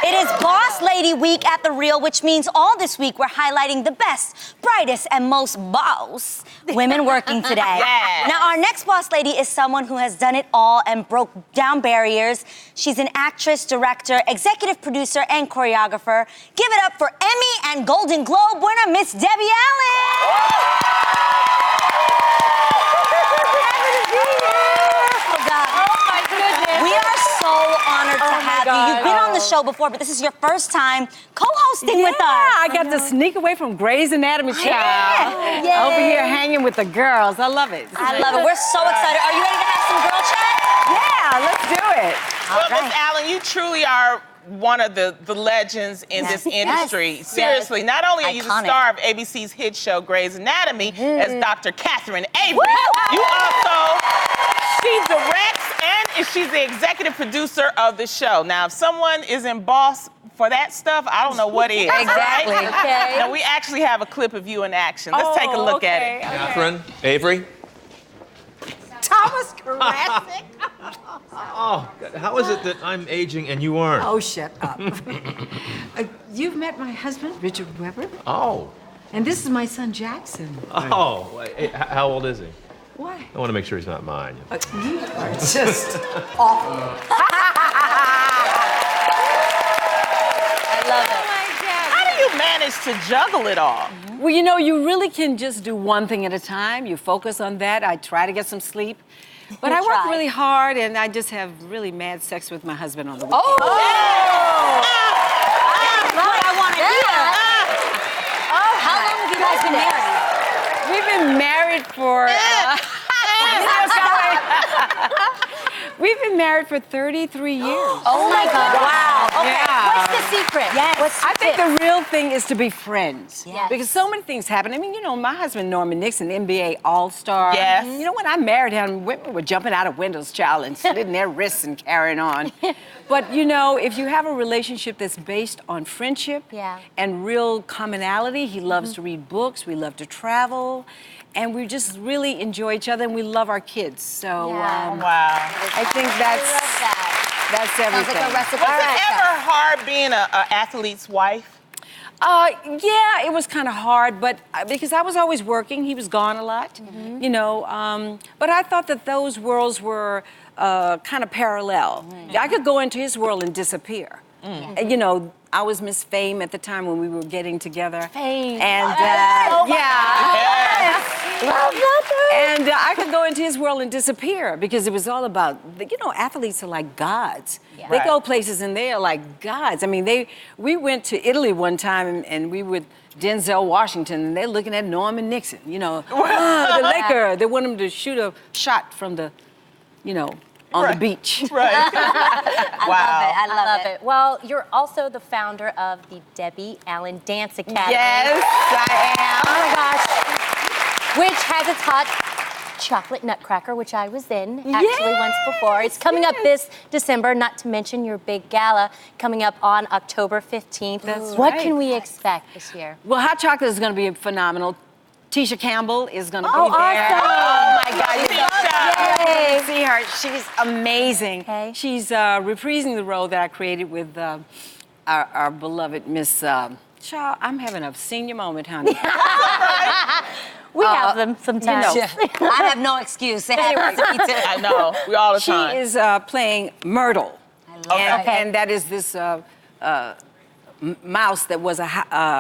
It is Boss Lady Week at The Real, which means all this week we're highlighting the best, brightest, and most boss women working today. Yes. Now, our next boss lady is someone who has done it all and broke down barriers. She's an actress, director, executive producer, and choreographer. Give it up for Emmy and Golden Globe winner, Miss Debbie Allen. We are so honored to have you. You've been on the show before, but this is your first time co-hosting with us. I got to sneak away from Grey's Anatomy, child. Yeah. Over here hanging with the girls. I love it. I love it. We're so excited. Are you ready to have some girl chat? Yeah, let's do it. Well, Miss Allen, you truly are one of the legends in this industry. Yes. Seriously, not only are you the Iconic. star of ABC's hit show Grey's Anatomy as Dr. Catherine Avery, Woo! you also, she directs and she's the executive producer of the show. Now, if someone isn't boss for that stuff, I don't know what is. Exactly. Right? Okay. Now, we actually have a clip of you in action. Let's take a look at it. Catherine, Avery. Thomas Jurassic. Oh, how is it that I'm aging and you aren't? Oh, shut up. You've met my husband, Richard Weber, Oh. and this is my son, Jackson. Oh. How old is he? Why? I want to make sure he's not mine. You are just awful. I love it. How do you manage to juggle it all? Well, you know, you really can just do one thing at a time. You focus on that. I try to get some sleep. But I work really hard, and I just have really mad sex with my husband on the weekend. That's what I want to hear. How long have you guys been married? We've been married for... We've been married for 33 years. Oh, my God. Wow. Okay. Yeah. What's the secret? Yes. I think the real thing is to be friends. Yes. Because so many things happen. I mean, you know, my husband, Norman Nixon, NBA All-Star. Yes. You know, when I married him, women were jumping out of windows, child, and slitting their wrists and carrying on. But, you know, if you have a relationship that's based on friendship and real commonality, he loves to read books, we love to travel, and we just really enjoy each other, and we love our kids. So, Wow. I think that's everything. Sounds like a recipe. Was it ever hard being an athlete's wife? Yeah, it was kind of hard, but because I was always working, he was gone a lot, you know. But I thought that those worlds were kind of parallel. I could go into his world and disappear. And, you know, I was Miss Fame at the time when we were getting together. Fame. And Love that. and I could go into his world and disappear because it was all about, you know, athletes are like gods. Yeah. They Right. go places and they are like gods. I mean, we went to Italy one time and we were Denzel Washington and they're looking at Norman Nixon, you know. The Laker, they want him to shoot a shot from the, you know, on the beach. Right. Wow. I love it. Well, you're also the founder of the Debbie Allen Dance Academy. Yes, I am. Oh my gosh. Which has its hot chocolate nutcracker, which I was in actually once before. It's coming up this December, not to mention your big gala coming up on October 15th. That's what right. can we expect this year? Well, hot chocolate is going to be phenomenal. Tisha Campbell is going to be Oh, there. awesome. Oh my God, you Yay. gotta see her. She's amazing. Okay. She's reprising the role that I created with our beloved Miss. Child, I'm having a senior moment, honey. We have them sometimes. you know. I have no excuse. It happens to me too. I know. We all the She time. is playing Myrtle. And that is this mouse that was a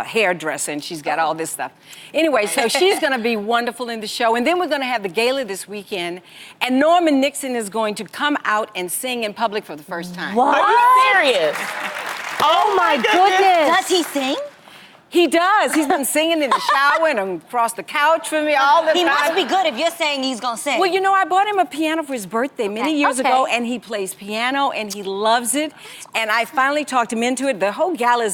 hairdresser, and she's got all this stuff. Anyway, so she's going to be wonderful in the show. And then we're going to have the gala this weekend, and Norman Nixon is going to come out and sing in public for the first time. Are you serious? Oh my goodness. Does he sing? He does. He's been singing in the shower and across the couch for me all the He time. must be good if you're saying he's gonna sing. Well, you know, I bought him a piano for his birthday many years Okay. ago, and he plays piano, and he loves it. And I finally talked him into it. The whole gala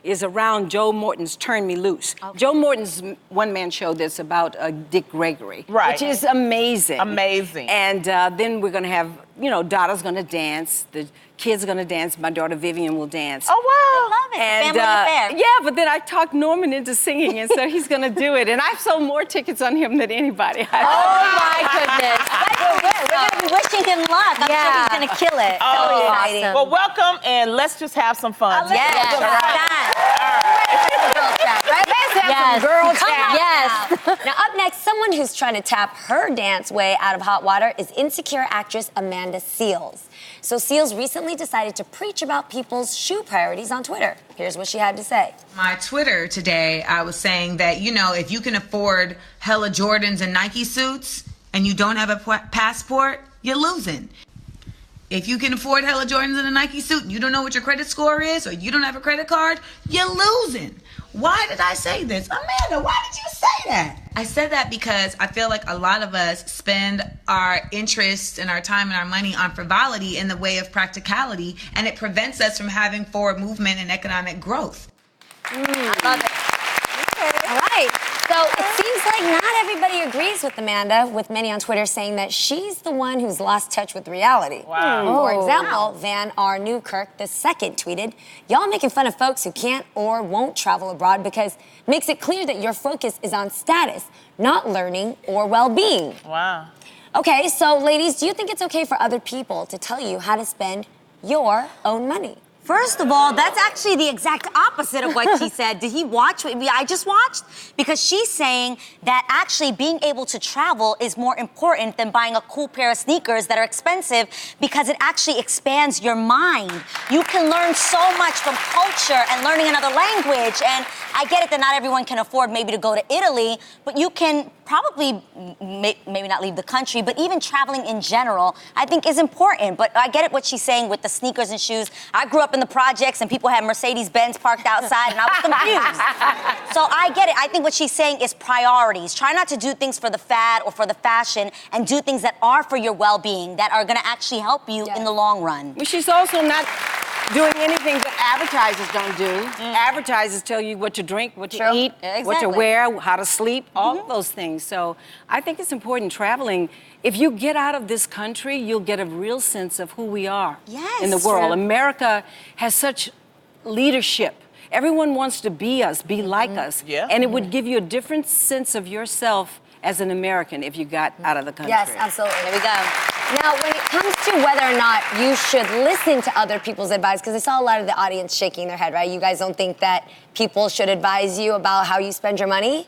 is around Joe Morton's Turn Me Loose. Joe Morton's one-man show that's about Dick Gregory, Right. which is amazing. Amazing. And then we're going to have, you know, Dotta's going to dance. The kids are going to dance. My daughter Vivian will dance. Oh, wow. I love it. Family affair. Yeah, but then I talked Norman into singing, and so he's going to do it. And I've sold more tickets on him than anybody. Oh my goodness. We're gonna be wishing him luck. I'm sure he's gonna kill it. Oh, So exciting. Well, welcome, and let's just have some fun. Yes. All right. Yes. Girl Come chat. on Yes. Now, up next, someone who's trying to tap her dance way out of hot water is Insecure actress Amanda Seales. So Seales recently decided to preach about people's shoe priorities on Twitter. Here's what she had to say. My Twitter today, I was saying that, you know, if you can afford hella Jordans and Nike suits and you don't have a passport, you're losing. If you can afford hella Jordans and a Nike suit and you don't know what your credit score is or you don't have a credit card, you're losing. Why did I say this? Amanda, why did you say that? I said that because I feel like a lot of us spend our interest and our time and our money on frivolity in the way of practicality, and it prevents us from having forward movement and economic growth. I love it. Okay. All right. So it seems like not everybody agrees with Amanda, with many on Twitter saying that she's the one who's lost touch with reality. Wow. For example, Van R. Newkirk II tweeted, "Y'all making fun of folks who can't or won't travel abroad because it makes it clear that your focus is on status, not learning or well-being." Wow. Okay, so ladies, do you think it's okay for other people to tell you how to spend your own money? First of all, that's actually the exact opposite of what she said. Did he watch what I just watched? Because she's saying that actually being able to travel is more important than buying a cool pair of sneakers that are expensive because it actually expands your mind. You can learn so much from culture and learning another language. And I get it that not everyone can afford maybe to go to Italy, but you can probably maybe not leave the country, but even traveling in general, I think is important. But I get it what she's saying with the sneakers and shoes. I grew up in the projects and people had Mercedes-Benz parked outside and I was confused. So I get it. I think what she's saying is priorities. Try not to do things for the fad or for the fashion and do things that are for your well-being, that are gonna actually help you in the long run. But she's also not doing anything that advertisers don't do. Advertisers tell you what to drink, what to eat, what to wear, how to sleep, all of those things. So I think it's important traveling. If you get out of this country, you'll get a real sense of who we are in the world. America has such leadership. Everyone wants to be us, be like us. Yeah. And it would give you a different sense of yourself as an American if you got out of the country. Yes, absolutely. There we go. Now, when it comes to whether or not you should listen to other people's advice, because I saw a lot of the audience shaking their head, right? You guys don't think that people should advise you about how you spend your money?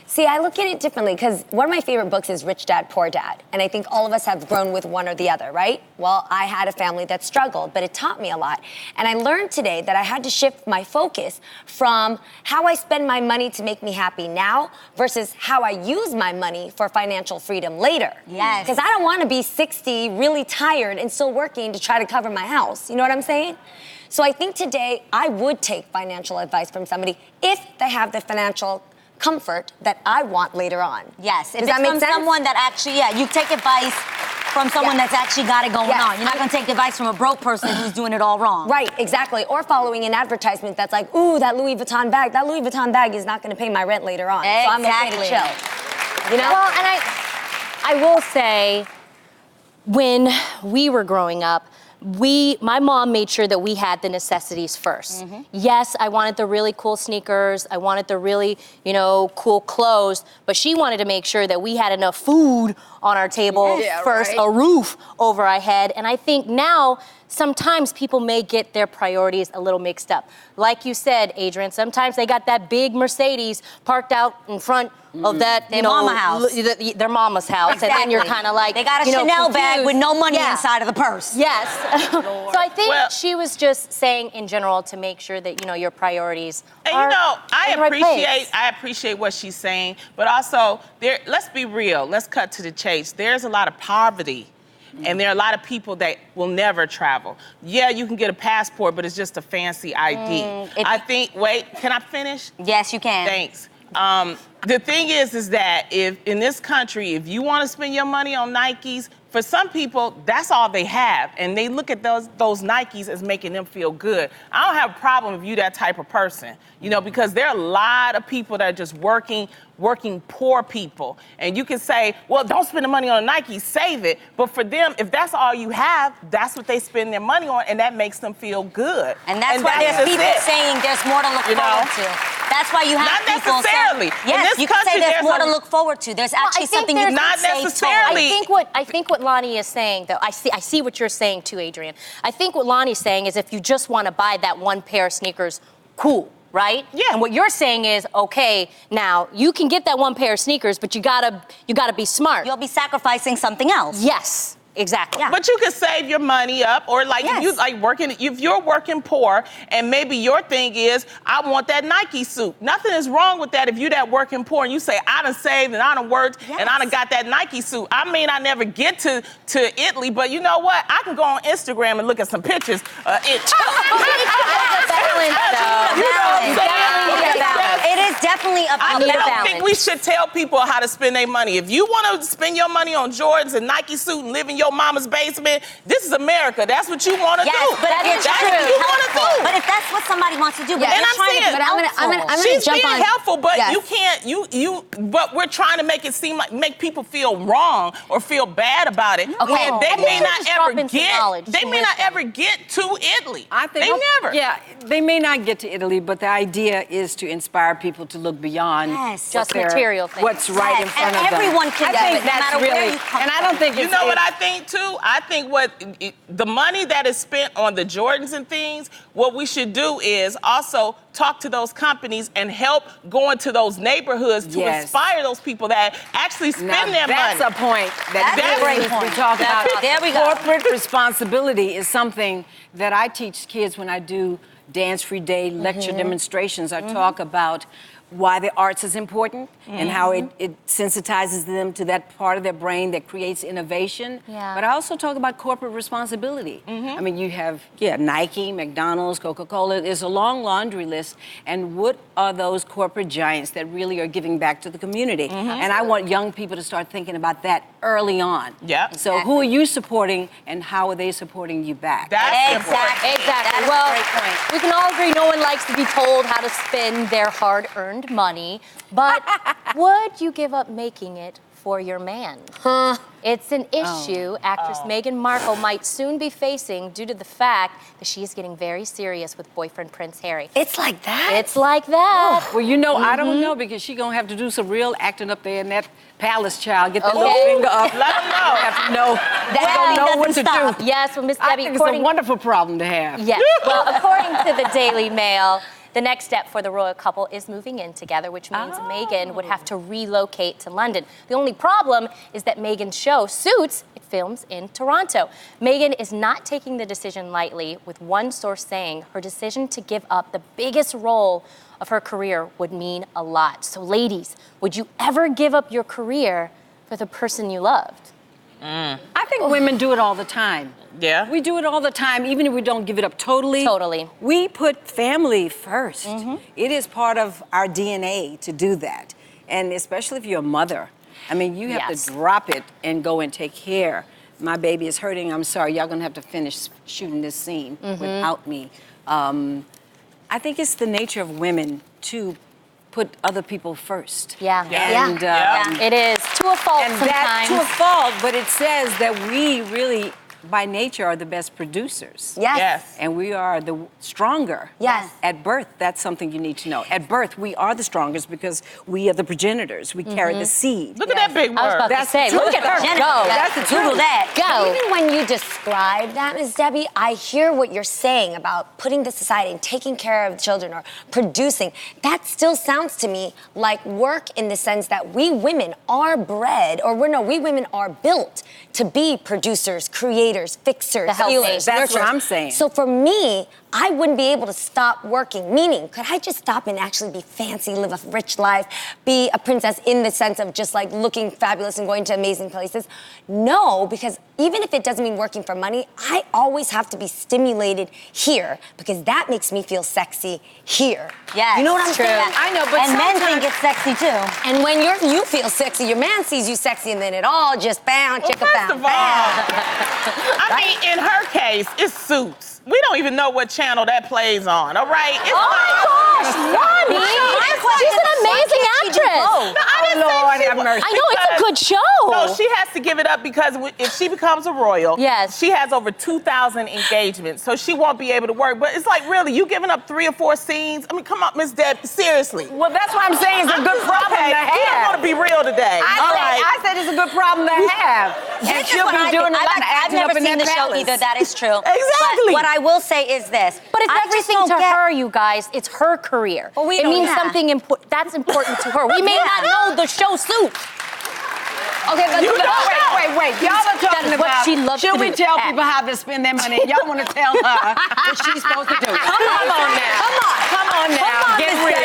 See, I look at it differently because one of my favorite books is Rich Dad, Poor Dad. And I think all of us have grown with one or the other, right? Well, I had a family that struggled, but it taught me a lot. And I learned today that I had to shift my focus from how I spend my money to make me happy now versus how I use my money for financial freedom later. Yes. Because I don't want to be 60, really tired, and still working to try to cover my house. You know what I'm saying? So I think today I would take financial advice from somebody if they have the financial comfort that I want later on. Yes. Does that make sense? Someone that actually, you take advice from someone that's actually got it going on. You're not going to take advice from a broke person who's doing it all wrong. Right, exactly. Or following an advertisement that's like, ooh, that Louis Vuitton bag. That Louis Vuitton bag is not going to pay my rent later on. Exactly. So I'm okay to chill. You know? Well, and I will say, when we were growing up, my mom made sure that we had the necessities first. Yes, I wanted the really cool sneakers. I wanted the really, cool clothes. But she wanted to make sure that we had enough food on our table first, a roof over our head. And I think now, sometimes people may get their priorities a little mixed up. Like you said, Adrian, sometimes they got that big Mercedes parked out in front of that, their mama house. Their mama's house. Exactly. And then you're kind of like, they got a Chanel bag with no money inside of the purse. Yes. So I think she was just saying in general to make sure that, your priorities are I appreciate what she's saying, but also, let's be real. Let's cut to the chase. There's a lot of poverty. And there are a lot of people that will never travel. Yeah, you can get a passport, but it's just a fancy ID. I think, can I finish? Yes, you can. Thanks. The thing is that if in this country, if you want to spend your money on Nikes, for some people, that's all they have. And they look at those Nikes as making them feel good. I don't have a problem if you're that type of person, because there are a lot of people that are just working poor people. And you can say, well, don't spend the money on a Nike, save it. But for them, if that's all you have, that's what they spend their money on, and that makes them feel good. And that's why there's people saying there's more to look forward to. That's why you have Not people necessarily. Say, In yes, this you can country, say there's there's more a- to look forward to. There's actually I think something you there's- can Not say necessarily. I think what Lonnie is saying, though, I see what you're saying too, Adrian. I think what Lonnie's saying is if you just want to buy that one pair of sneakers, cool, right? Yeah. And what you're saying is, okay, now you can get that one pair of sneakers, but you gotta be smart. You'll be sacrificing something else. Yes. Exactly. Yeah. But you can save your money up, or like if you Yes. like working, if you're working poor, and maybe your thing is, I want that Nike suit. Nothing is wrong with that if you that working poor and you say, I done saved and I done worked and I done got that Nike suit. I mean, I never get to Italy, but you know what? I can go on Instagram and look at some pictures of it. It is definitely a I balance. don't think we should tell people how to spend their money. If you want to spend your money on Jordans and Nike suit and live in your mama's basement, this is America. That's what you want to Yes, do. but if That's you're what you want to do. But if that's what somebody wants to do, but And they're I'm trying to saying- be But I'm gonna She's jump being on. helpful, but Yes. you can't, but we're trying to make it seem like, make people feel wrong or feel bad about it. Okay. When they I think may you're not just ever dropping some get, knowledge, they some may not wisdom. ever get to Italy. I think they never. Yeah, they may not get to Italy, but the idea is to inspire people to look beyond Yes. Just what material things. what's right in Yes, front and of them. everyone can I do think it, no that's matter where really, you come and I from. don't think You it's, know what I think too? I think the money that is spent on the Jordans and things, what we should do is also talk to those companies and help go into those neighborhoods to Yes. inspire those people that actually Now, spend their that's money. a point that That's a great we point. talk about. There we go. Corporate responsibility is something that I teach kids when I do dance-free day lecture demonstrations. I talk about why the arts is important and how it sensitizes them to that part of their brain that creates innovation. Yeah. But I also talk about corporate responsibility. I mean, you have, Nike, McDonald's, Coca-Cola. There's a long laundry list. And what are those corporate giants that really are giving back to the community? And I want young people to start thinking about that early on. Yep. So who are you supporting and how are they supporting you back? That's important. Exactly. That is a Well, great point. we can all agree no one likes to be told how to spend their hard-earned money, but would you give up making it for your man? It's an issue actress Meghan Markle might soon be facing due to the fact that she is getting very serious with boyfriend Prince Harry. It's like that? It's like that. Well, I don't know because she's going to have to do some real acting up there in that palace, child. Get the Okay. little finger up. Let 'em know. Have to know. That don't know what doesn't to stop. do. Yes, well, Miss I Debbie, think it's a wonderful problem to have. Yes. Well, according to the Daily Mail, the next step for the royal couple is moving in together, which means Meghan would have to relocate to London. The only problem is that Meghan's show, Suits, it films in Toronto. Meghan is not taking the decision lightly, with one source saying her decision to give up the biggest role of her career would mean a lot. So, ladies, would you ever give up your career for the person you loved? I think women do it all the time. Yeah. We do it all the time, even if we don't give it up totally. Totally. We put family first. It is part of our DNA to do that. And especially if you're a mother. I mean, you have Yes. to drop it and go and take care. My baby is hurting. I'm sorry. Y'all going to have to finish shooting this scene without me. I think it's the nature of women to put other people first. Yeah. And, It is to a fault and sometimes. that to a fault, but it says that we really, by nature, are the best producers. Yes. Yes. And we are the stronger. Yes. At birth, that's something you need to know. At birth, we are the strongest because we are the progenitors. We carry the seed. Look at that big word. I was about That's to say, the look at her Jennifer, go. That's the Google truth. that. Go. Even when you describe that, Ms. Debbie, I hear what you're saying about putting this aside and taking care of children or producing. That still sounds to me like work in the sense that we women are bred, we women are built to be producers, creators, fixers, The helpmates. healers, That's what nurturers. I'm saying. So for me, I wouldn't be able to stop working. Meaning, could I just stop and actually be fancy, live a rich life, be a princess in the sense of just like looking fabulous and going to amazing places? No, because even if it doesn't mean working for money, I always have to be stimulated here because that makes me feel sexy here. Yes. You know what I'm True. saying? I know, but And men sometimes- think it's sexy too. And when you feel sexy, your man sees you sexy, and then it all just bound, Well, chicka first bound, of all, I mean, in her case, it's Suits. We don't even know what channel that plays on, all right? It's Oh my gosh, Lonnie! She's an amazing actress. No, I didn't Lord have mercy. I know, it's a good show. No, she has to give it up because if she becomes a royal, Yes. she has over 2,000 engagements, so she won't be able to work. But it's like, really, you giving up 3 or 4 scenes? I mean, come on, Miss Deb, seriously. Well, that's what I'm saying. It's a good problem Okay, to we don't have. want to be real today. I said it's a good problem to have. And This is she'll what be I doing think. a lot of I've acting never up in seen that the show palace. either. That is true. Exactly. But what I will say is this. But it's I just everything don't to get- her, you guys. It's her career. Well, we it don't- means yeah. something that's important to her. We may not know the show Suits. Okay, but You don't wait. Y'all are talking is what about. she loves Should to we do. tell people how to spend their money? Y'all want to tell her what she's supposed to do? Come on now. Come on now. Get real.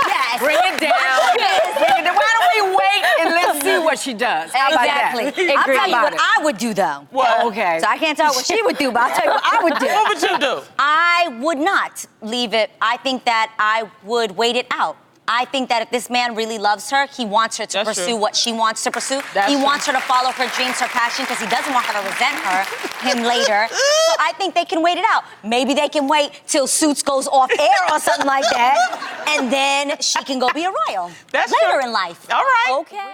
Yes. Bring it down. Bring it down. Why don't we wait and let's see what she does? How about Exactly. that? I'll tell you About what it. I would do, though. What? Okay. So I can't tell what she would do, but I'll tell you what I would do. What would you do? I would not leave it. I think that I would wait it out. I think that if this man really loves her, he wants her to That's pursue true. what she wants to pursue. That's He true. wants her to follow her dreams, her passion, because he doesn't want her to resent him later. So I think they can wait it out. Maybe they can wait till Suits goes off air or something like that, and then she can go be a royal That's later true. in life. All right. Okay.